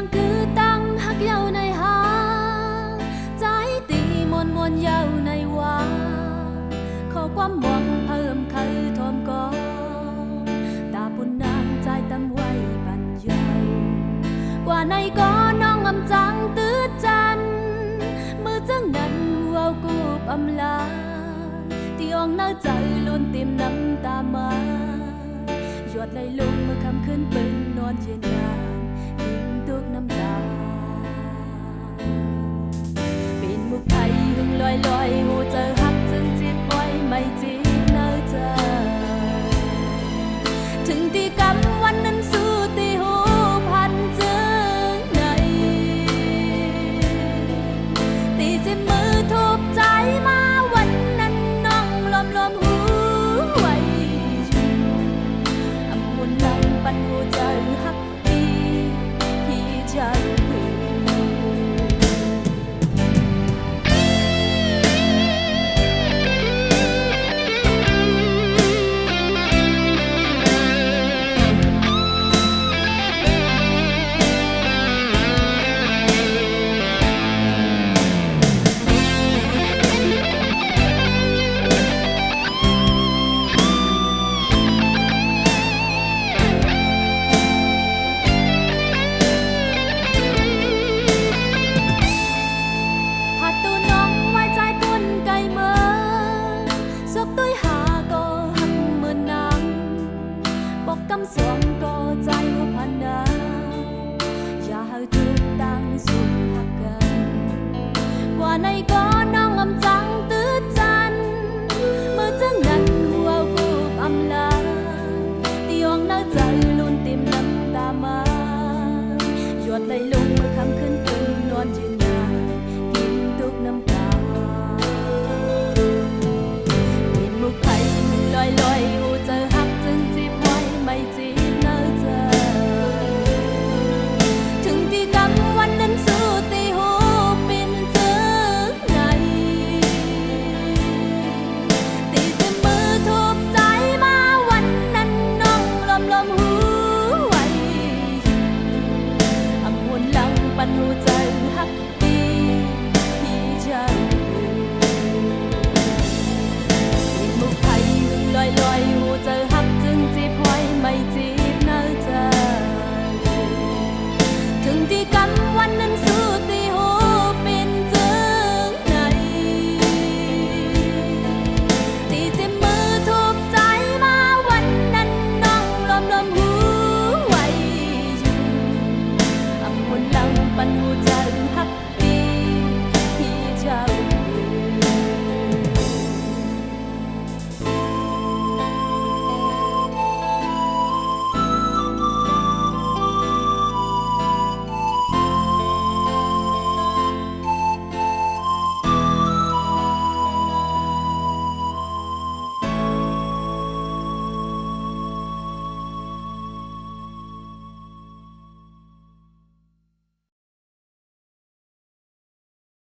งคือตั้งหักเย้าในหาใจตีมวนมวนเย้าในว่าขอความหวังเพิ่มคือทอมกอตาปุ่นนางใจตำไว้ปันเย้ากว่าในก็น้องอำจังตื้อจันมือจังนั้นหัวกูบอำลาที่อ่องหน้าใจล้นเต็มน้ำตามาหยดไหลลงเมื่อคำคืนเป็นนอนเย็นนานทิ้งตุกน้ำตาเป็นมุกไทยหึงลอยลอยหูเจอหักจึงจิตไว้ไม่จีบเนื้อใจถึงที่กำวันนั้นสู้ตีหูพันจึงไหนตีสิบมือทุบใจมาวันนั้นน้องลมหูไว้อำมุนลำปันหูใจหักดีที่ใจกำสวงก็ใจว่าพันนาอย่าให้ทุกตั้งสุขหักกันกว่าในก็น้องอำจังตื้อจันเมื่อจังนั้นหัวกูอำลาที่อ่องหน้าใจลุ้นเต็มน้ำตามาหยดไหลลง